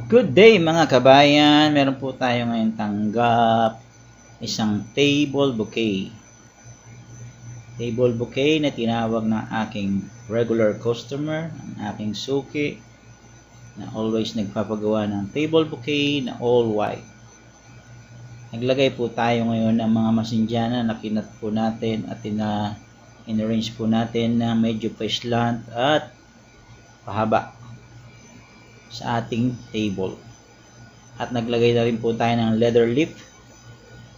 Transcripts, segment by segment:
Good day mga kabayan, meron po tayo ngayon tanggap isang table bouquet. Table bouquet na tinawag ng aking regular customer, ang aking suki na always nagpapagawa ng table bouquet na all white. Naglagay po tayo ngayon ng mga masindyana na kinat po natin at in-arrange po natin na medyo pa-slant at pahaba sa ating table. At naglagay na rin po tayo ng leather leaf.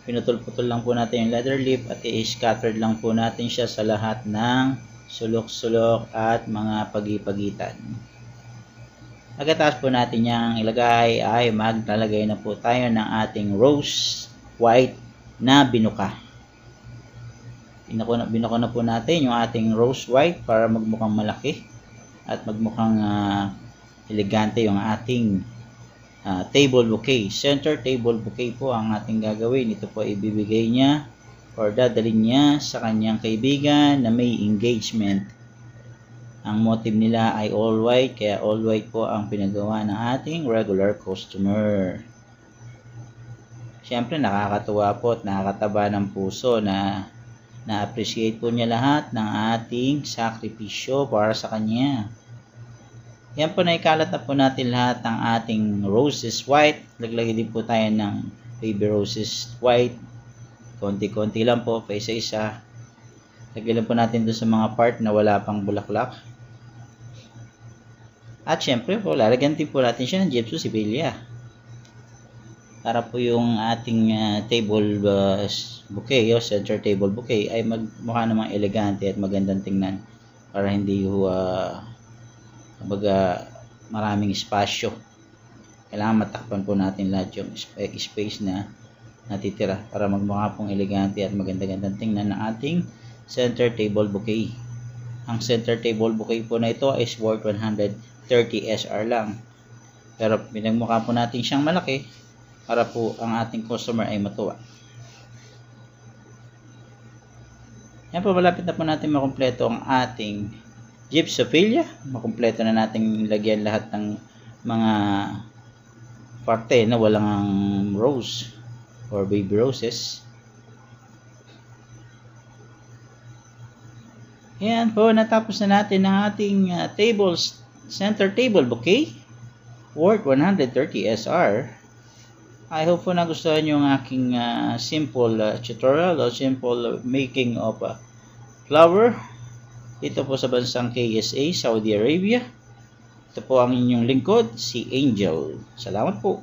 Pinutol-putol lang po natin yung leather leaf at i-scattered lang po natin siya sa lahat ng sulok-sulok at mga pagipagitan. Pagkatapos po natin yang ilagay ay maglalagay na po tayo ng ating rose white na binuka. Binuka na po natin yung ating rose white para magmukhang malaki at magmukhang elegante yung ating table bouquet. Center table bouquet po ang ating gagawin. Ito po ibibigay niya or dadalhin niya sa kanyang kaibigan na may engagement. Ang motive nila ay all white, kaya all white po ang pinagawa ng ating regular customer. Siyempre nakakatuwa po at nakakataba ng puso na na-appreciate po niya lahat ng ating sakripisyo para sa kanya. Yan po, naikalat na po natin lahat ng ating roses white. Laglagay din po tayo ng baby roses white. Konti-konti lang po, pa isa-isa. Lagay lang po natin doon sa mga part na wala pang bulaklak. At syempre po, lalagyan din po natin siya ng gypsum sibilia. Para po yung ating table bouquet, o center table bouquet, ay magmukha namang elegante at magandang tingnan. Para hindi kumbaga maraming espasyo. Kailangan matakpan po natin lahat yung space na natitira para magmukha pong elegante at maganda-gandang tingnan ng ating center table bouquet. Ang center table bouquet po na ito is worth 130 SR lang. Pero pinagmukha po natin siyang malaki para po ang ating customer ay matuwa. Yan po, malapit na po natin makumpleto ang ating gypsophilia. Makumpleto na natin lagyan lahat ng mga parte na walang rose or baby roses. Yan po, natapos na natin ang ating center table bouquet worth 130 SR. I hope po nagustuhan nyo ang aking simple tutorial o simple making of flower dito po sa bansang KSA, Saudi Arabia. Ito po ang inyong lingkod, si Angel. Salamat po.